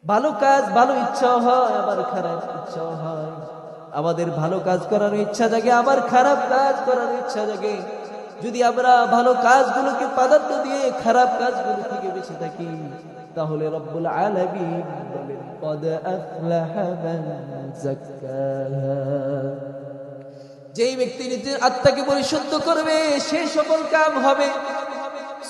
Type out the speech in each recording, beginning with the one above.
ভালো কাজ ভালো ইচ্ছা হয়, আবার খারাপ ইচ্ছা হয়। আমাদের ভালো কাজ করার ইচ্ছা জাগে, আবার খারাপ কাজ করার ইচ্ছা জাগে। যদি আমরা ভালো কাজগুলোকে প্রাধান্য দিয়ে খারাপ কাজগুলো থেকে বেঁচে থাকি, তাহলে রব্বুল আলামিন বলেন কদ আফলাহা মান যাক্কাহা, যেই ব্যক্তি নিজের আত্মাকে পরিশুদ্ধ করবে সে সফল কাম হবে।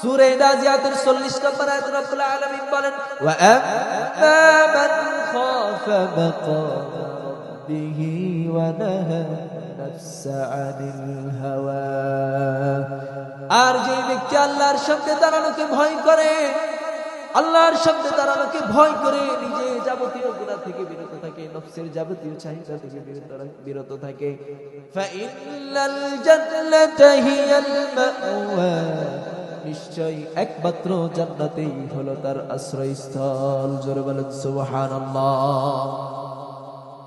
সূরা নাজিয়াতের 40 নম্বর আয়াতে রব্বুল আলামিন বলেন ওয়া আম্মা মান খাফা মাকাম রাব্বিহি ওয়া নাহা নাফসা আনিল হাওয়া, আর যে ব্যক্তি আল্লাহর সামনে দাঁড়ানোকে ভয় করে, আল্লাহর সামনে দাঁড়ানোকে ভয় করে নিজে যাবতীয় গুনাহ থেকে বিরত থাকে, নফসের যাবতীয় চাহিদা থেকে বিরত থাকে, ফাইনাল জান্নাতা হিয়াল মাওয়া, নিশ্চয়ই একমাত্র জান্নাতেই হলো তার আশ্রয়স্থল। জোরে বলেন সুবহানাল্লাহ।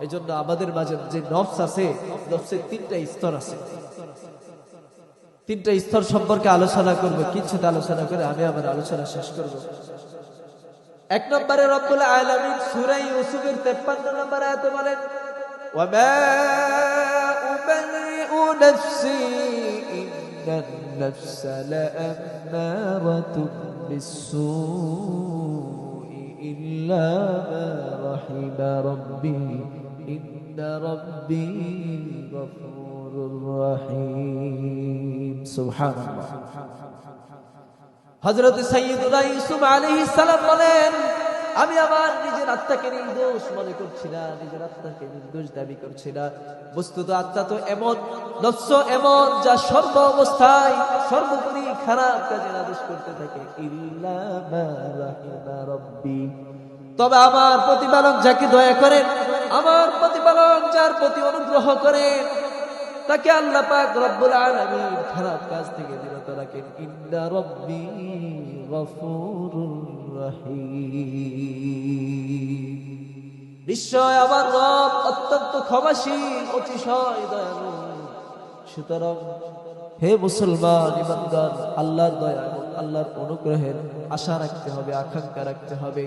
এজন্য আমাদের মাঝে যে নফস আছে, নফসের তিনটা স্তর আছে। তিনটা স্তর সম্পর্কে আলোচনা করব, কিছুটা আলোচনা করে আমি আমার আলোচনা শেষ করব। এক নম্বরে রব্বুল আলামিন সূরা ইউসুফের 53 নম্বর আয়াতে বলেন ওয়া মা উবারিউ নাফসি ইন্নান নাফসা লাআম্মারাতুন বিসসূই ইল্লা মা রাহিমা রাব্বি ইন্না রাব্বি গফুরুর রহিম। সুবহানাল্লাহ। হযরত সাইয়্যিদুনা ইউসুফ আলাইহিস সালাম বলেন, আমি আমার নিজের আত্মাকে নির্দোষ মনে করছি না, নিজের আত্মাকে নির্দোষ দাবি করছি না। বস্তুত আত্মা তো এমন, নফস এমন, যা সর্ব অবস্থায় সর্বোপরি খারাপ কাজের আদেশ করতে থাকে। ইল্লা মা রাহিমা রাব্বি, তবে আমার প্রতিপালক যাকে দয়া করেন, আমার প্রতিপালক যার প্রতি অনুগ্রহ করেন, তাকে আল্লাহ পাক রব্বুল আলামিন খারাপ কাজ থেকে বিরত রাখেন। ইন্না রাব্বি গফুরুর রহিম, নিশ্চয় আমার রব অত্যন্ত ক্ষমাশীল, অতিশয় দয়ালু। সুতরাং হে মুসলমান ইমানদার, আল্লাহর দয়া এবং আল্লাহর অনুগ্রহের আশা রাখতে হবে, আকাঙ্ক্ষা রাখতে হবে।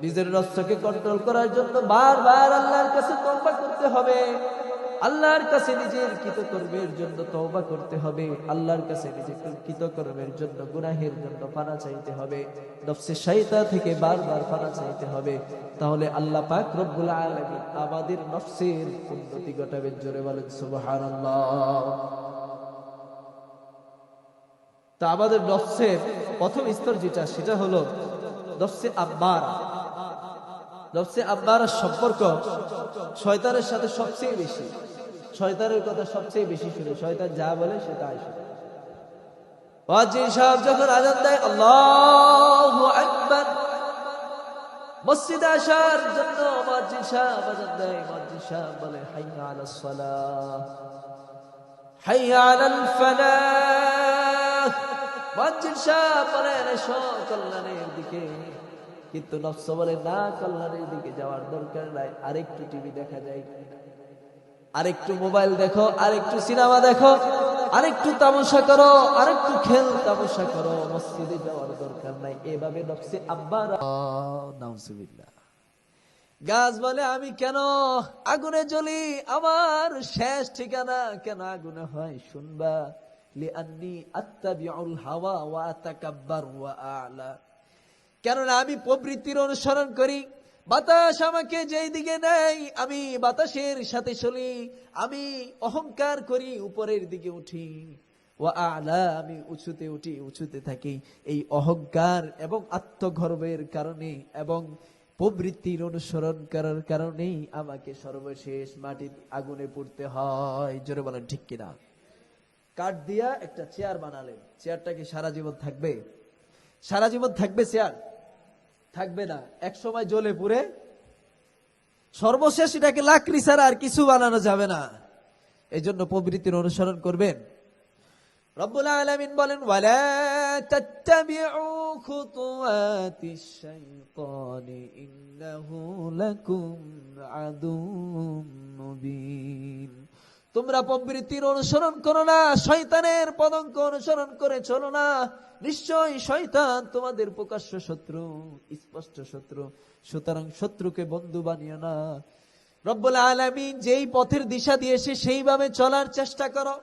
নিজের নফসকে কন্ট্রোল করার জন্য বারবার আল্লাহর কাছে তওবা করতে হবে, আল্লাহর কাছে নিজের কৃতকর্মের জন্য তওবা করতে হবে, আল্লাহর কাছে নিজের কৃতকর্মের জন্য গুনাহের জন্য পানা চাইতে হবে, নফসে শয়তান থেকে বারবার পানা চাইতে হবে। তাহলে আল্লাহ পাক রব্বুল আলামিন আমাদের নফসের উন্নতি ঘটাবেন। জোরে বলেন সুবহানাল্লাহ। তা আমাদের নফসের প্রথম স্তর যেটা, সেটা হলো নফসে আম্মারা। নফসে আম্মারার সম্পর্ক শয়তানের সাথে সবচেয়ে বেশি। শয়তানের কথা সবচেয়ে বেশি শুনে, শয়তান যা বলে সে তাই শুনে। মুয়াজ্জিন সাহেব যখন আযান দেয় আল্লাহু আকবার, মসজিদে আসার জন্য মুয়াজ্জিন সাহেব আযান দেয়, মুয়াজ্জিন সাহেব বলে হাইয়া আলাস সালাহ, হাইয়া আলাল ফালাহ। মুয়াজ্জিন সাহেব বলেন এসো কল্যাণের দিকে, কিন্তু নফস বলে না, কল্যাণের দিকে যাওয়ার দরকার নাই, আরেকটু টিভি দেখা যায়, আরেকটু মোবাইল দেখো, আরেকটু সিনেমা দেখো, আরেকটু তামাশা করো, আরেকটু খেল তামাশা করো, মসজিদে যাওয়ার দরকার নাই। এভাবে নফসে আম্মারা। নাউজুবিল্লাহ। গাছ বলে আমি কেন আগুনে জ্বলি, আমার শেষ ঠিকানা কেন আগুনে হয় শুনবা। লিআন্নী আত্তাবিউল হাওয়া ওয়া আতাকাব্বার ওয়া আ'লা, কেননা আমি প্রবৃত্তির অনুসরণ করি। বাতাস আমাকে যেই দিকে নেয় আমি বাতাসের সাথে চলি, আমি অহংকার করি, উপরের দিকে উঠি। ওয়া আ'লা, আমি উঁচুতে উঠি, উঁচুতে থাকি। এই অহংকার এবং আত্মগর্বের কারণে এবং প্রবৃত্তির অনুসরণ করার কারণেই আমাকে সর্বশেষ মাটির আগুনে পড়তে হয়। জোরে বলেন ঠিক কিনা? কাঠ দিয়া একটা চেয়ার বানালেন, চেয়ারটা কি সারা জীবন থাকবে? সারা জীবন থাকবে চেয়ার? থাকবে না, এক সময় জ্বলে পুড়ে সর্বশেষ এটাকে লাকড়ি ছাড়া আর কিছু বানানো যাবে না। এই জন্য প্রবৃত্তির অনুসরণ করবেন। রব্বুল আলামিন বলেন ওয়ালা তাত্তাবিউ খুতুওয়াতিশ শাইতানি ইন্নাহু লাকুম আদুউম মুবিন, তোমরা প্রবৃত্তির অনুসরণ করো না, শয়তানের পদঙ্ক অনুসরণ করে চলো না। নিশ্চয়ই শয়তান তোমাদের প্রকাশ্য শত্রু, স্পষ্ট শত্রু। সুতরাং শত্রুকে বন্ধু বানিও না। রব্বুল আলামিন যেই পথের দিশা দিয়েছে সেইভাবে চলার চেষ্টা করো।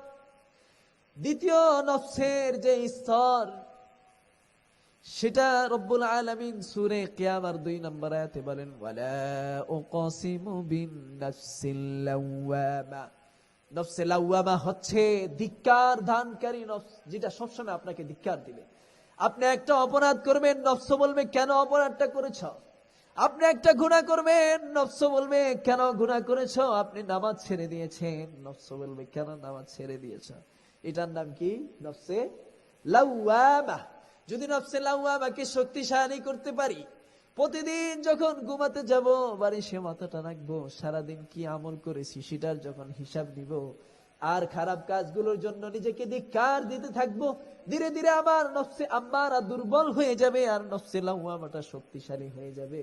দ্বিতীয় নফসের যে স্তর, সেটা রব্বুল আলামিন সূরা কিয়ামার 2 নম্বর আয়াতে বলেন, ওয়ালা উকসিমু বিন নাফসিল লাওয়ামা। নফসে লাওয়ামা হচ্ছে ধিক্কার দানকারী নফস, যেটা সবসময় আপনাকে ধিক্কার দিবে। আপনি একটা অপরাধ করবেন, নফস বলবে কেন অপরাধটা করেছ। আপনি একটা গুনাহ করবেন, নফস বলবে কেন গুনাহ করেছ। আপনি নামাজ ছেড়ে দিয়েছেন, নফস বলবে কেন নামাজ ছেড়ে দিয়েছ। এটার নাম কি? নফসে লাওয়ামা। যদি নফসে লাওয়ামাকে শক্তিশালী করতে পারি, প্রতিদিন যখন ঘুমাতে যাব বাড়ি সে মাথাটা রাখবো, সারাদিন কি আমল করেছি সেটার যখন হিসাব নিব, আর খারাপ কাজগুলোর জন্য নিজেকে ধিক্কার দিতে থাকবো, ধীরে ধীরে আমার নফসে আম্মারা দুর্বল হয়ে যাবে আর নফসে লাওয়ামাটা শক্তিশালী হয়ে যাবে।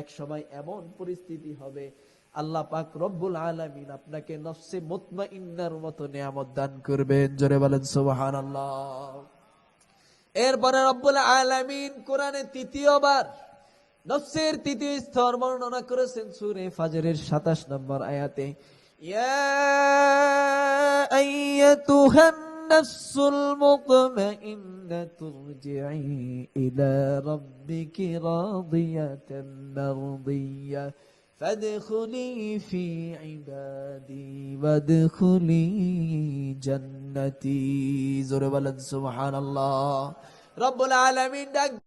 এক সময় এমন পরিস্থিতি হবে, আল্লাহ পাক রব্বুল আলামিন আপনাকে নফসে মুতমাইন্নার মতো নিয়ামত দান করবেন। জোরে বলেন সুবহানাল্লাহ। এরপরে রব্বুল আলামিন কোরআনে তৃতীয়বার নফসের তৃতীয় স্তর বর্ণনা করেছেন সূরা ফাজরের 27 নম্বর আয়াতে, ইয়া আইয়াতুহান নাফসুল মুতমাইন্নাতু ইরজিই ইলা রাব্বিকি রাদিয়াতান মারদিয়া ফাদখুলি ফি ইবাদি ওয়াদখুলি জান্নাতি। জোরে বলেন সুবহানাল্লাহ। রব্বুল আলামিন ডাক